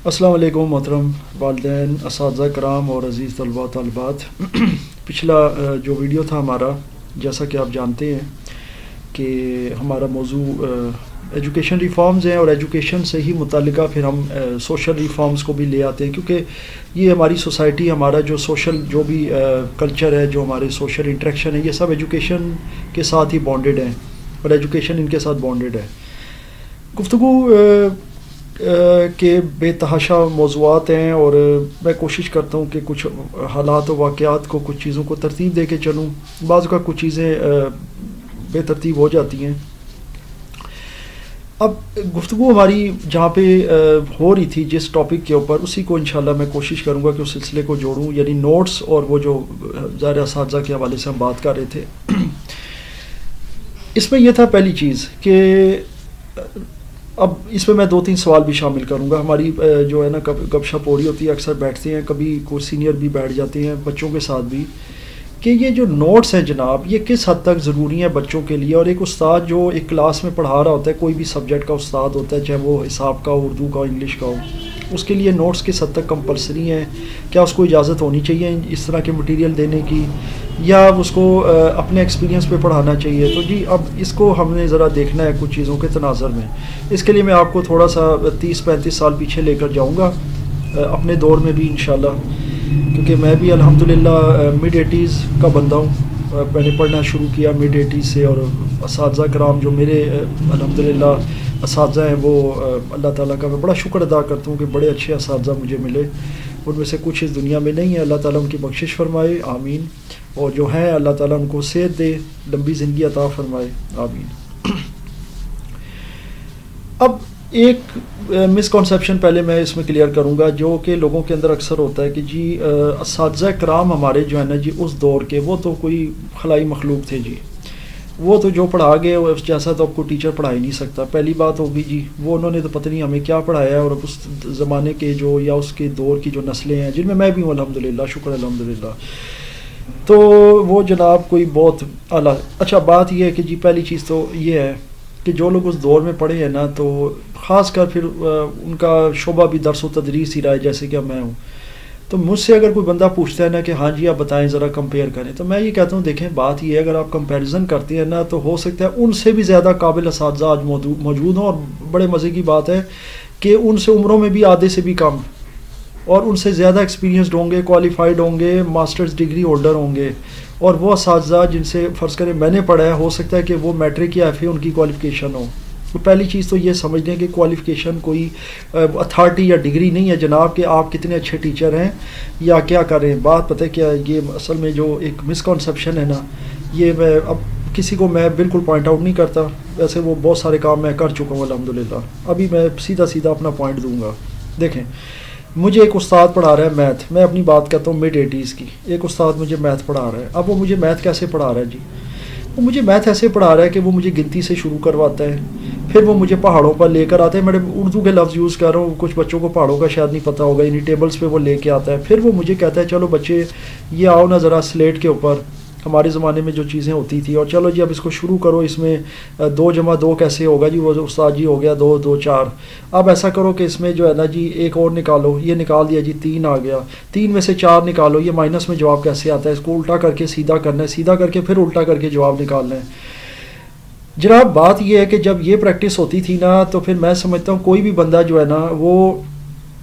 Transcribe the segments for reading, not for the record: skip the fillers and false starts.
السلام علیکم محترم والدین، اساتذہ کرام اور عزیز طلباء طالبات۔ پچھلا جو ویڈیو تھا ہمارا، جیسا کہ آپ جانتے ہیں کہ ہمارا موضوع ایجوکیشن ریفارمز ہیں، اور ایجوکیشن سے ہی متعلقہ پھر ہم سوشل ریفارمز کو بھی لے آتے ہیں، کیونکہ یہ ہماری سوسائٹی، ہمارا جو سوشل جو بھی کلچر ہے، جو ہمارے سوشل انٹریکشن ہے، یہ سب ایجوکیشن کے ساتھ ہی بانڈڈ ہیں، اور ایجوکیشن ان کے ساتھ بانڈڈ ہے۔ گفتگو کے بے تحاشا موضوعات ہیں، اور میں کوشش کرتا ہوں کہ کچھ حالات و واقعات کو، کچھ چیزوں کو ترتیب دے کے چلوں۔ بعض کا کچھ چیزیں بے ترتیب ہو جاتی ہیں۔ اب گفتگو ہماری جہاں پہ ہو رہی تھی، جس ٹاپک کے اوپر، اسی کو انشاءاللہ میں کوشش کروں گا کہ اس سلسلے کو جوڑوں، یعنی نوٹس اور وہ جو ظاہر اساتذہ کے حوالے سے ہم بات کر رہے تھے۔ اس میں یہ تھا پہلی چیز کہ اب اس میں 2-3 سوال بھی شامل کروں گا۔ ہماری جو ہے نا گپ شپ ہو رہی ہوتی ہے، اکثر بیٹھتے ہیں، کبھی کوئی سینئر بھی بیٹھ جاتے ہیں بچوں کے ساتھ بھی، کہ یہ جو نوٹس ہیں جناب، یہ کس حد تک ضروری ہیں بچوں کے لیے۔ اور ایک استاد جو ایک کلاس میں پڑھا رہا ہوتا ہے، کوئی بھی سبجیکٹ کا استاد ہوتا ہے، چاہے وہ حساب کا ہو، اردو کا ہو، انگلش کا ہو، اس کے لیے نوٹس کس حد تک کمپلسری ہیں؟ کیا اس کو اجازت ہونی چاہیے اس طرح کے مٹیریل دینے کی، یا اس کو اپنے ایکسپیرینس پہ پڑھانا چاہیے؟ تو جی اب اس کو ہم نے ذرا دیکھنا ہے کچھ چیزوں کے تناظر میں۔ اس کے لیے میں آپ کو تھوڑا سا 30-35 سال پیچھے لے کر جاؤں گا، اپنے دور میں بھی انشاءاللہ، کیونکہ میں بھی الحمدللہ مڈ 80s کا بندہ ہوں۔ میں نے پڑھنا شروع کیا مڈ 80s سے، اور اساتذہ کرام جو میرے الحمدللہ اساتذہ ہیں، وہ اللہ تعالیٰ کا میں بڑا شکر ادا کرتا ہوں کہ بڑے اچھے اساتذہ مجھے ملے۔ ان میں سے کچھ اس دنیا میں نہیں ہے، اللہ تعالیٰ ان کی بخشش فرمائے، آمین۔ اور جو ہیں اللہ تعالیٰ ان کو صحت دے، لمبی زندگی عطا فرمائے، آمین۔ اب ایک مسکنسیپشن پہلے میں اس میں کلیئر کروں گا، جو کہ لوگوں کے اندر اکثر ہوتا ہے کہ جی اساتذہ کرام ہمارے جو ہے نا جی اس دور کے، وہ تو کوئی خلائی مخلوق تھے جی، وہ تو جو پڑھا گئے اس جیسا تو اب کوئی ٹیچر پڑھا ہی نہیں سکتا۔ پہلی بات ہوگی جی، وہ انہوں نے تو پتہ نہیں ہمیں کیا پڑھایا ہے، اور اس زمانے کے جو یا اس کے دور کی جو نسلیں ہیں، جن میں بھی ہوں الحمدللہ، شکر الحمدللہ، تو وہ جناب کوئی بہت اعلیٰ۔ اچھا بات یہ ہے کہ جی پہلی چیز تو یہ ہے کہ جو لوگ اس دور میں پڑھے ہیں نا، تو خاص کر پھر ان کا شعبہ بھی درس و تدریس ہی رہا ہے، جیسے کہ میں ہوں۔ تو مجھ سے اگر کوئی بندہ پوچھتا ہے نا کہ ہاں جی آپ بتائیں، ذرا کمپیئر کریں، تو میں یہ کہتا ہوں دیکھیں بات یہ ہے، اگر آپ کمپیریزن کرتے ہیں نا، تو ہو سکتا ہے ان سے بھی زیادہ قابل اساتذہ آج موجود ہوں، اور بڑے مزے کی بات ہے کہ ان سے عمروں میں بھی آدھے سے بھی کم، اور ان سے زیادہ ایکسپیرینسڈ ہوں گے، کوالیفائڈ ہوں گے، ماسٹرز ڈگری ہولڈر ہوں گے۔ اور وہ اساتذہ جن سے فرض کریں میں نے پڑھا ہے، ہو سکتا ہے کہ وہ میٹرک یا ایف اے ان کی کوالیفیکیشن ہو۔ تو پہلی چیز تو یہ سمجھ لیں کہ کوالیفیکیشن کوئی اتھارٹی یا ڈگری نہیں ہے جناب، کہ آپ کتنے اچھے ٹیچر ہیں یا کیا کریں۔ بات پتہ کیا ہے، یہ اصل میں جو ایک مسکنسیپشن ہے نا، یہ میں اب کسی کو میں بالکل پوائنٹ آؤٹ نہیں کرتا، ویسے وہ بہت سارے کام میں کر چکا ہوں الحمدللہ۔ ابھی میں سیدھا اپنا پوائنٹ دوں گا۔ دیکھیں، مجھے ایک استاد پڑھا رہا ہے میتھ، میں اپنی بات کرتا ہوں مڈ 80s کی، ایک استاد مجھے میتھ پڑھا رہا ہے۔ اب وہ مجھے میتھ کیسے پڑھا رہا ہے جی؟ وہ مجھے میتھ ایسے پڑھا رہا ہے کہ وہ مجھے گنتی سے شروع کرواتا ہے، پھر وہ مجھے پہاڑوں پر لے کر آتے ہیں، میں اردو کے لفظ یوز کر رہا ہوں، کچھ بچوں کو پہاڑوں کا شاید نہیں پتہ ہوگا، یعنی ٹیبلز پہ وہ لے کے آتا ہے، پھر وہ مجھے کہتا ہے چلو بچے یہ آؤ نا ذرا سلیٹ کے اوپر، ہمارے زمانے میں جو چیزیں ہوتی تھی، اور چلو جی اب اس کو شروع کرو، اس میں 2 + 2 کیسے ہوگا جی؟ وہ استاد جی ہو گیا 2 2 4، اب ایسا کرو کہ اس میں جو ہے نا جی ایک اور نکالو، یہ نکال دیا جی 3 آ گیا، 3 میں سے 4 نکالو، یہ مائنس میں جواب کیسے آتا ہے؟ اس کو الٹا کر کے سیدھا کرنا ہے، سیدھا کر کے پھر الٹا کر کے جواب نکالنا ہے۔ جناب بات یہ ہے کہ جب یہ پریکٹس ہوتی تھی نا، تو پھر میں سمجھتا ہوں کوئی بھی بندہ جو ہے نا وہ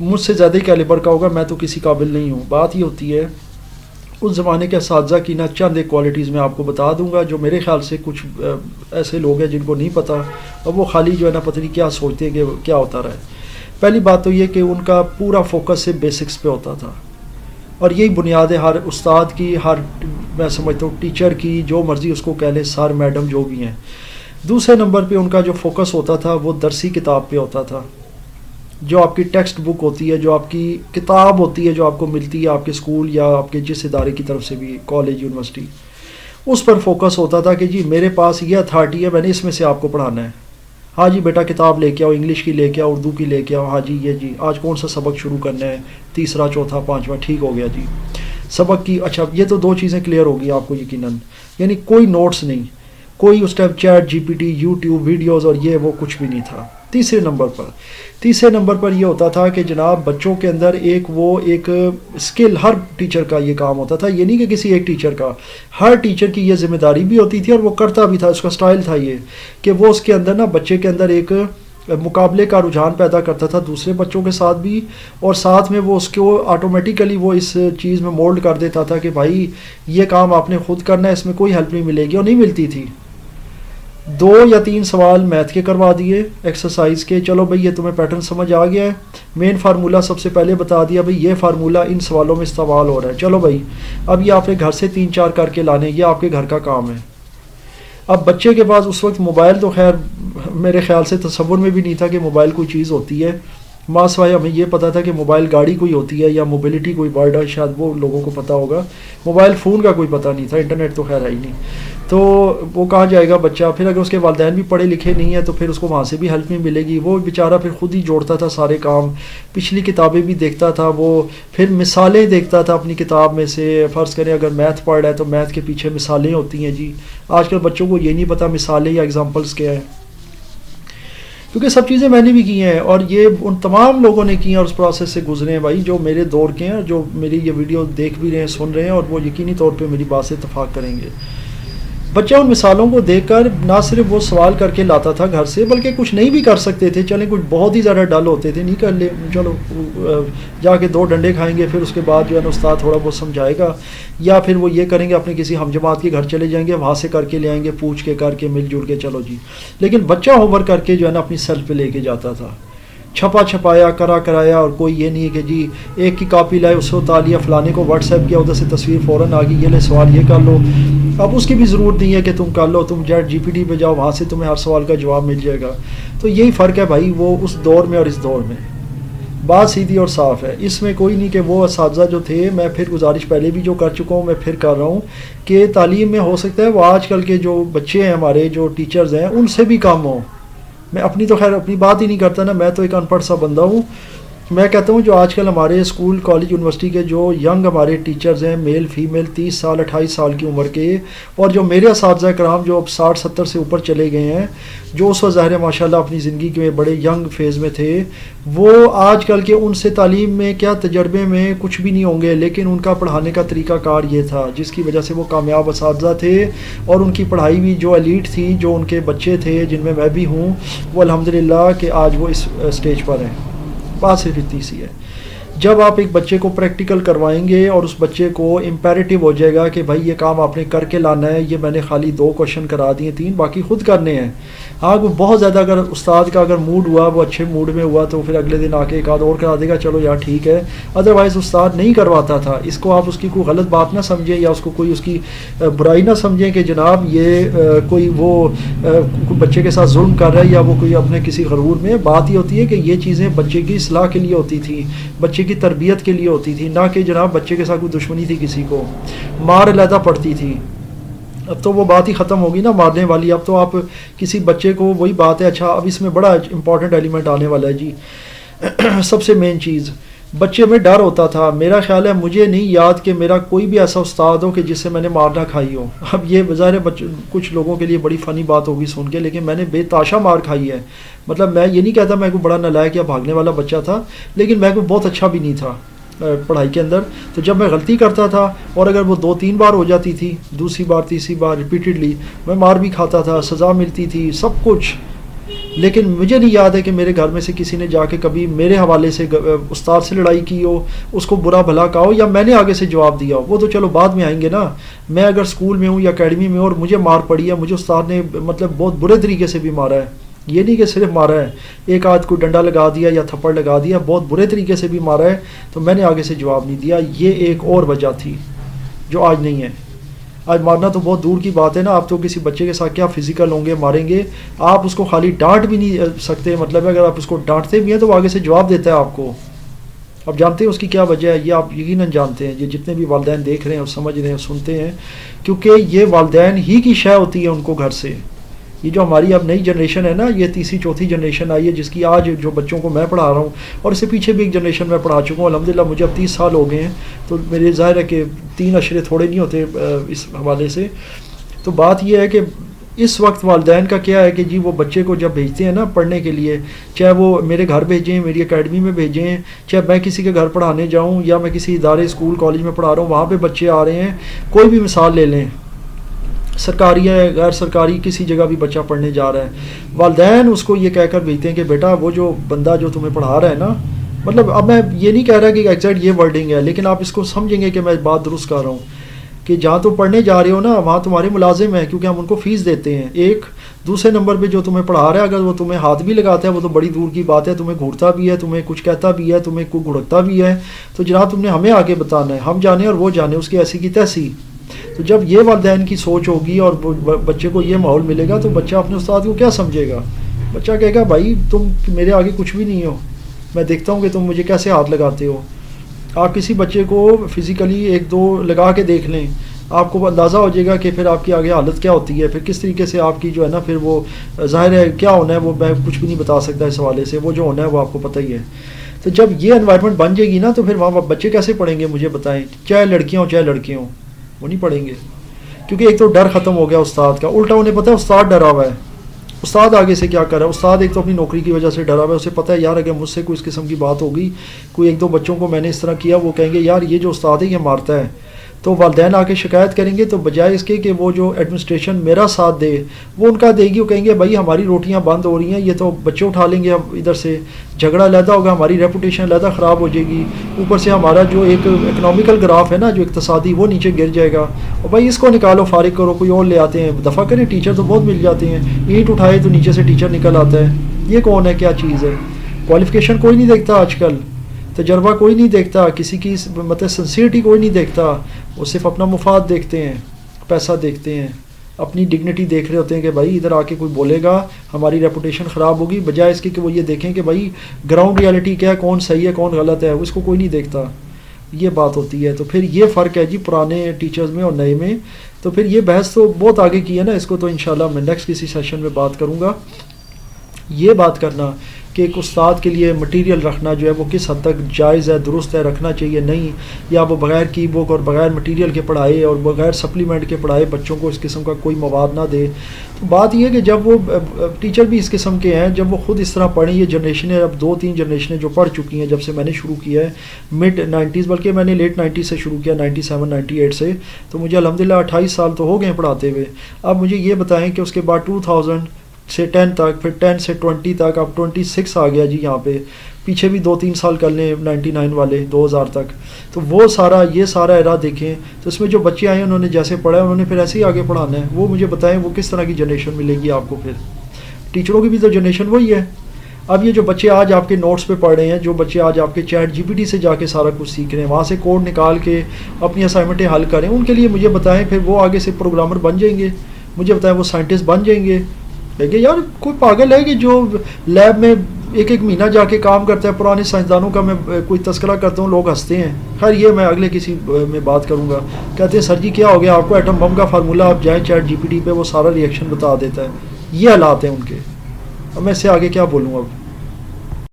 مجھ سے زیادہ ہی کیلیبر کا ہوگا، میں تو کسی قابل نہیں ہوں۔ بات یہ ہوتی ہے اس زمانے کے اساتذہ کی نا چند ایک کوالٹیز میں آپ کو بتا دوں گا، جو میرے خیال سے کچھ ایسے لوگ ہیں جن کو نہیں پتہ، اور وہ خالی جو ہے نا پتہ نہیں کیا سوچتے ہیں کہ کیا ہوتا رہا ہے۔ پہلی بات تو یہ کہ ان کا پورا فوکس سے بیسکس پہ ہوتا تھا، اور یہی بنیاد ہے ہر استاد کی، ہر میں سمجھتا ہوں ٹیچر کی، جو مرضی اس کو کہہ لیں، سر میڈم جو بھی ہیں۔ دوسرے نمبر پہ ان کا جو فوکس ہوتا تھا وہ درسی کتاب پہ ہوتا تھا، جو آپ کی ٹیکسٹ بک ہوتی ہے، جو آپ کی کتاب ہوتی ہے، جو آپ کو ملتی ہے آپ کے اسکول یا آپ کے جس ادارے کی طرف سے بھی، کالج یونیورسٹی، اس پر فوکس ہوتا تھا کہ جی میرے پاس یہ اتھارٹی ہے، میں نے اس میں سے آپ کو پڑھانا ہے۔ ہاں جی بیٹا کتاب لے کے آؤ، انگلش کی لے کے آؤ، اردو کی لے کے آؤ، ہاں جی یہ جی آج کون سا سبق شروع کرنا ہے، تیسرا، چوتھا، پانچواں، ٹھیک ہو گیا جی سبق کی۔ اچھا یہ تو 2 چیزیں کلیئر ہوگی آپ کو یقیناً، یعنی کوئی نوٹس نہیں، کوئی اس time chat GPT، YouTube videos اور یہ وہ کچھ بھی نہیں تھا۔ تیسرے نمبر پر یہ ہوتا تھا کہ جناب بچوں کے اندر ایک اسکل، ہر ٹیچر کا یہ کام ہوتا تھا، یہ نہیں کہ کسی ایک ٹیچر کا، ہر ٹیچر کی یہ ذمہ داری بھی ہوتی تھی اور وہ کرتا بھی تھا، اس کا سٹائل تھا یہ کہ وہ اس کے اندر نا بچے کے اندر ایک مقابلے کا رجحان پیدا کرتا تھا دوسرے بچوں کے ساتھ بھی، اور ساتھ میں وہ اس کو آٹومیٹیکلی وہ اس چیز میں مولڈ کر دیتا تھا کہ بھائی یہ کام آپ نے خود کرنا ہے، اس میں کوئی ہیلپ نہیں ملے گی، اور نہیں ملتی تھی۔ 2 یا 3 سوال میتھ کے کروا دیے ایکسرسائز کے، چلو بھئی یہ تمہیں پیٹرن سمجھ آ گیا ہے، مین فارمولہ سب سے پہلے بتا دیا بھئی یہ فارمولہ ان سوالوں میں استعمال ہو رہا ہے، چلو بھئی اب یہ آپ نے گھر سے 3-4 کر کے لانے، یہ آپ کے گھر کا کام ہے۔ اب بچے کے پاس اس وقت موبائل تو خیر میرے خیال سے تصور میں بھی نہیں تھا کہ موبائل کوئی چیز ہوتی ہے، ماں سوائے ہمیں یہ پتا تھا کہ موبائل گاڑی کوئی ہوتی ہے یا موبلٹی کوئی ورڈ ہے، شاید وہ لوگوں کو پتہ ہوگا، موبائل فون کا کوئی پتہ نہیں تھا، انٹرنیٹ تو خیر ہے ہی نہیں، تو وہ کہاں جائے گا بچہ، پھر اگر اس کے والدین بھی پڑھے لکھے نہیں ہیں تو پھر اس کو وہاں سے بھی ہیلپ نہیں ملے گی، وہ بیچارہ پھر خود ہی جوڑتا تھا سارے کام، پچھلی کتابیں بھی دیکھتا تھا وہ، پھر مثالیں دیکھتا تھا اپنی کتاب میں سے، فرض کریں اگر میتھ پڑھ رہا ہے تو میتھ کے پیچھے مثالیں ہوتی ہیں جی، آج کل بچوں کو یہ نہیں پتہ مثالیں یا ایگزامپلس کیا ہے، کیونکہ سب چیزیں میں نے بھی کی ہیں اور یہ ان تمام لوگوں نے کی ہیں اور اس پروسیس سے گزرے ہیں بھائی، جو میرے دور کے ہیں، جو میری یہ ویڈیو دیکھ بھی رہے ہیں، سن رہے ہیں، اور وہ یقینی طور پہ میری بات سے اتفاق کریں گے۔ بچہ ان مثالوں کو دیکھ کر نہ صرف وہ سوال کر کے لاتا تھا گھر سے، بلکہ کچھ نہیں بھی کر سکتے تھے، چلیں کچھ بہت ہی زیادہ ڈل ہوتے تھے، نہیں کر لے چلو جا کے 2 ڈنڈے کھائیں گے، پھر اس کے بعد جو ہے نا استاد تھوڑا بہت سمجھائے گا، یا پھر وہ یہ کریں گے اپنے کسی ہم جماعت کے گھر چلے جائیں گے، وہاں سے کر کے لے آئیں گے، پوچھ کے کر کے مل جل کے چلو جی، لیکن بچہ ہوم ورک کر کے جو ہے نا اپنی سیلف پہ لے کے جاتا تھا، چھپا چھپایا کرایا، اور کوئی یہ نہیں ہے کہ جی ایک کی کاپی لائے اس کو اتار لیا، فلانے کو واٹس ایپ کیا، ادھر سے تصویر فوراً آ گئی، یہ لے سوال یہ کر لو، اب اس کی بھی ضرورت نہیں ہے کہ تم کر لو، تم چیٹ GPT پہ جاؤ، وہاں سے تمہیں ہر سوال کا جواب مل جائے گا۔ تو یہی فرق ہے بھائی، وہ اس دور میں اور اس دور میں، بات سیدھی اور صاف ہے، اس میں کوئی نہیں کہ وہ اساتذہ جو تھے، میں پھر گزارش پہلے بھی جو کر چکا ہوں میں پھر کر رہا ہوں کہ تعلیم میں ہو سکتا ہے وہ آج کل کے جو بچے ہیں ہمارے، جو ٹیچرز ہیں، ان سے بھی کم ہوں۔ میں اپنی تو خیر اپنی بات ہی نہیں کرتا نا، میں تو ایک ان پڑھ سا بندہ ہوں، میں کہتا ہوں جو آج کل ہمارے اسکول کالج یونیورسٹی کے جو ینگ ہمارے ٹیچرز ہیں، میل فیمیل، 30 سال 28 سال کی عمر کے، اور جو میرے اساتذہ کرام جو اب 60-70 سے اوپر چلے گئے ہیں، جو اس وقت ظاہر ماشاء اللہ اپنی زندگی کے بڑے ینگ فیز میں تھے، وہ آج کل کے ان سے تعلیم میں کیا تجربے میں کچھ بھی نہیں ہوں گے، لیکن ان کا پڑھانے کا طریقہ کار یہ تھا جس کی وجہ سے وہ کامیاب اساتذہ تھے، اور ان کی پڑھائی بھی جو ایلیٹ تھی، جو ان کے بچے تھے جن میں بھی ہوں، وہ الحمدللہ کہ آج وہ اس سٹیج پر ہیں۔ بات صرف اتنی سی ہے، جب آپ ایک بچے کو پریکٹیکل کروائیں گے اور اس بچے کو امپیریٹیو ہو جائے گا کہ بھائی یہ کام آپ نے کر کے لانا ہے، یہ میں نے خالی 2 کوشچن کرا دیے، 3 باقی خود کرنے ہیں۔ ہاں وہ بہت زیادہ اگر استاد کا اگر موڈ ہوا، وہ اچھے موڈ میں ہوا، تو پھر اگلے دن آ کے ایک آدھ اور کرا دے گا، چلو یار ٹھیک ہے، ادروائز استاد نہیں کرواتا تھا۔ اس کو آپ اس کی کوئی غلط بات نہ سمجھیں یا اس کو کوئی اس کی برائی نہ سمجھیں کہ جناب یہ کوئی وہ بچے کے ساتھ ظلم کر رہا ہے یا وہ کوئی اپنے کسی غرور میں، بات یہ ہوتی ہے کہ یہ چیزیں بچے کی اصلاح کے لیے ہوتی تھی، بچے کی تربیت کے لیے ہوتی تھی، نہ کہ جناب بچے کے ساتھ کوئی دشمنی تھی، کسی کو مار علیحدہ پڑتی تھی۔ اب تو وہ بات ہی ختم ہوگی نا مارنے والی، اب تو آپ کسی بچے کو وہی بات ہے۔ اچھا اب اس میں بڑا امپورٹنٹ ایلیمنٹ آنے والا ہے جی، سب سے مین چیز، بچے میں ڈر ہوتا تھا۔ میرا خیال ہے مجھے نہیں یاد کہ میرا کوئی بھی ایسا استاد ہو کہ جس سے میں نے مار نہ کھائی ہو۔ اب یہ بظاہر کچھ لوگوں کے لیے بڑی فنی بات ہوگی سن کے، لیکن میں نے بے تاشا مار کھائی ہے۔ مطلب میں یہ نہیں کہتا میں کوئی بڑا نالائق یا بھاگنے والا بچہ تھا، لیکن میں کوئی بہت اچھا بھی نہیں تھا پڑھائی کے اندر۔ تو جب میں غلطی کرتا تھا اور اگر وہ 2-3 بار ہو جاتی تھی، دوسری بار تیسری بار ریپیٹڈلی، میں مار بھی کھاتا تھا، سزا ملتی تھی، سب کچھ، لیکن مجھے نہیں یاد ہے کہ میرے گھر میں سے کسی نے جا کے کبھی میرے حوالے سے استاد سے لڑائی کی ہو، اس کو برا بھلا کہا ہو، یا میں نے آگے سے جواب دیا ہو۔ وہ تو چلو بعد میں آئیں گے نا۔ میں اگر اسکول میں ہوں یا اکیڈمی میں ہوں اور مجھے مار پڑی ہے، مجھے استاد نے مطلب بہت برے طریقے سے بھی مارا ہے، یہ نہیں کہ صرف مارا ہے، ایک آدھ کو ڈنڈا لگا دیا یا تھپڑ لگا دیا، بہت برے طریقے سے بھی مارا ہے، تو میں نے آگے سے جواب نہیں دیا۔ یہ ایک اور وجہ تھی جو آج نہیں ہے۔ آج مارنا تو بہت دور کی بات ہے نا، آپ تو کسی بچے کے ساتھ کیا فزیکل ہوں گے، ماریں گے، آپ اس کو خالی ڈانٹ بھی نہیں سکتے۔ مطلب اگر آپ اس کو ڈانٹتے بھی ہیں تو وہ آگے سے جواب دیتا ہے آپ کو۔ اب جانتے ہیں اس کی کیا وجہ ہے، یہ آپ یقیناً جانتے ہیں، یہ جتنے بھی والدین دیکھ رہے ہیں اور سمجھ رہے ہیں اور سنتے ہیں، کیونکہ یہ والدین ہی کی شے ہوتی ہے ان کو گھر سے۔ یہ جو ہماری اب نئی جنریشن ہے نا، یہ 3ری-4تھی جنریشن آئی ہے جس کی آج جو بچوں کو میں پڑھا رہا ہوں، اور اس سے پیچھے بھی ایک جنریشن میں پڑھا چکا ہوں الحمدللہ، مجھے اب 30 سال ہو گئے ہیں، تو میرے ظاہر ہے کہ 3 اشرے تھوڑے نہیں ہوتے اس حوالے سے۔ تو بات یہ ہے کہ اس وقت والدین کا کیا ہے کہ جی وہ بچے کو جب بھیجتے ہیں نا پڑھنے کے لیے، چاہے وہ میرے گھر بھیجیں، میری اکیڈمی میں بھیجیں، چاہے میں کسی کے گھر پڑھانے جاؤں یا میں کسی ادارے اسکول کالج میں پڑھا رہا ہوں، وہاں پہ بچے آ رہے ہیں، کوئی بھی مثال لے لیں، سرکاری ہے غیر سرکاری کسی جگہ بھی بچہ پڑھنے جا رہا ہے، والدین اس کو یہ کہہ کر بھیجتے ہیں کہ بیٹا وہ جو بندہ جو تمہیں پڑھا رہا ہے نا، مطلب اب میں یہ نہیں کہہ رہا کہ ایگزیکٹ یہ ورڈنگ ہے، لیکن آپ اس کو سمجھیں گے کہ میں بات درست کر رہا ہوں، کہ جہاں تم پڑھنے جا رہے ہو نا وہاں تمہارے ملازم ہیں، کیونکہ ہم ان کو فیس دیتے ہیں، ایک دوسرے نمبر پہ جو تمہیں پڑھا رہا ہے اگر وہ تمہیں ہاتھ بھی لگاتا ہے وہ تو بڑی دور کی بات ہے، تمہیں گھورتا بھی ہے، تمہیں کچھ کہتا بھی ہے، تمہیں کوئی گھڑکتا بھی ہے، تو جناب تم نے ہمیں آگے بتانا ہے، ہم جانے اور وہ جانے، اس کی ایسی کی تیسی۔ تو جب یہ والدین کی سوچ ہوگی اور بچے کو یہ ماحول ملے گا تو بچہ اپنے استاد کو کیا سمجھے گا؟ بچہ کہے گا بھائی تم میرے آگے کچھ بھی نہیں ہو، میں دیکھتا ہوں کہ تم مجھے کیسے ہاتھ لگاتے ہو۔ آپ کسی بچے کو فزیکلی ایک دو لگا کے دیکھ لیں، آپ کو اندازہ ہو جائے گا کہ پھر آپ کی آگے حالت کیا ہوتی ہے، پھر کس طریقے سے آپ کی جو ہے نا پھر وہ ظاہر ہے کیا ہونا ہے، وہ میں کچھ بھی نہیں بتا سکتا اس حوالے سے، وہ جو ہونا ہے وہ آپ کو پتہ ہی ہے۔ تو جب یہ انوائرمنٹ بن جائے گی نا تو پھر وہاں بچے کیسے پڑھیں گے مجھے بتائیں، چاہے لڑکیاں ہوں چاہے لڑکے ہوں، وہ نہیں پڑھیں گے، کیونکہ ایک تو ڈر ختم ہو گیا استاد کا، الٹا انہیں پتہ ہے استاد ڈرا ہوا ہے، استاد آگے سے کیا کر رہا ہے، استاد ایک تو اپنی نوکری کی وجہ سے ڈرا ہوا ہے، اسے پتہ ہے یار اگر مجھ سے کوئی اس قسم کی بات ہوگی، کوئی ایک دو بچوں کو میں نے اس طرح کیا، وہ کہیں گے یار یہ جو استاد ہے یہ مارتا ہے، تو والدین آ کے شکایت کریں گے، تو بجائے اس کے کہ وہ جو ایڈمنسٹریشن میرا ساتھ دے وہ ان کا دے گی، وہ کہیں گے بھائی ہماری روٹیاں بند ہو رہی ہیں، یہ تو بچے اٹھا لیں گے اب ادھر سے، جھگڑا علیحدہ ہوگا، ہماری ریپوٹیشن علیحدہ خراب ہو جائے گی، اوپر سے ہمارا جو ایک اکنامیکل گراف ہے نا جو اقتصادی وہ نیچے گر جائے گا، اور بھائی اس کو نکالو فارغ کرو، کوئی اور لے آتے ہیں، دفعہ کریں، ٹیچر تو بہت مل جاتے ہیں، اینٹ اٹھائے تو نیچے سے ٹیچر نکل آتا ہے، یہ کون ہے کیا چیز ہے؟ کوالیفیکیشن کوئی نہیں دیکھتا آج کل، تجربہ کوئی نہیں دیکھتا، کسی کی مطلب سنسیئرٹی کوئی نہیں دیکھتا، وہ صرف اپنا مفاد دیکھتے ہیں، پیسہ دیکھتے ہیں، اپنی ڈگنیٹی دیکھ رہے ہوتے ہیں کہ بھائی ادھر آ کے کوئی بولے گا ہماری ریپوٹیشن خراب ہوگی، بجائے اس کے کہ وہ یہ دیکھیں کہ بھائی گراؤنڈ ریالٹی کیا ہے، کون صحیح ہے کون غلط ہے، اس کو کوئی نہیں دیکھتا، یہ بات ہوتی ہے۔ تو پھر یہ فرق ہے جی پرانے ٹیچرز میں اور نئے میں۔ تو پھر یہ بحث تو بہت آگے کی ہے نا، اس کو تو انشاءاللہ میں نیکسٹ کسی سیشن میں بات کروں گا۔ یہ بات کرنا کہ ایک استاد کے لیے مٹیریل رکھنا جو ہے وہ کس حد تک جائز ہے، درست ہے، رکھنا چاہیے نہیں، یا وہ بغیر کی بک اور بغیر مٹیریل کے پڑھائے اور بغیر سپلیمنٹ کے پڑھائے، بچوں کو اس قسم کا کوئی مواد نہ دے۔ تو بات یہ ہے کہ جب وہ ٹیچر بھی اس قسم کے ہیں، جب وہ خود اس طرح پڑھیں، یہ جنریشنیں اب 2-3 جنریشنیں جو پڑھ چکی ہیں جب سے میں نے شروع کیا ہے مڈ 90s، بلکہ میں نے لیٹ 90s سے شروع کیا، 97 98 سے، تو مجھے الحمدللہ 28 سال تو ہو گئے ہیں پڑھاتے ہوئے۔ اب مجھے یہ بتائیں کہ اس کے بعد 2000 سے 10 تک، پھر 10 سے 20 تک، اب 26 آ گیا جی یہاں پہ، پیچھے بھی 2-3 سال کر لیں 99 والے 2000 تک، تو وہ سارا یہ سارا ایرا دیکھیں، تو اس میں جو بچے آئے ہیں انہوں نے جیسے پڑھا ہے انہوں نے پھر ایسے ہی آگے پڑھانا ہے۔ وہ مجھے بتائیں وہ کس طرح کی جنریشن ملے گی آپ کو؟ پھر ٹیچروں کی بھی تو جنریشن وہی ہے۔ اب یہ جو بچے آج آپ کے نوٹس پہ پڑھ رہے ہیں، جو بچے آج آپ کے چیٹ جی پی ٹی سے جا کے سارا کچھ سیکھ رہے ہیں، وہاں سے کوڈ نکال کے اپنی اسائنمنٹیں حل کریں، ان کے لیے مجھے بتائیں پھر وہ آگے سے پروگرامر بن جائیں گے، مجھے بتائیں وہ سائنٹسٹ بن جائیں گے۔ کہ یار کوئی پاگل ہے کہ جو لیب میں ایک مہینہ جا کے کام کرتا ہے، پرانے سائنسدانوں کا میں کوئی تذکرہ کرتا ہوں لوگ ہنستے ہیں، خیر یہ میں اگلے کسی میں بات کروں گا، کہتے ہیں سر جی کیا ہو گیا آپ کو ایٹم بم کا فارمولہ، آپ جائیں چیٹ جی پی ٹی پہ وہ سارا ریئیکشن بتا دیتا ہے، یہ حالات ہیں ان کے۔ اب میں اس سے آگے کیا بولوں اب؟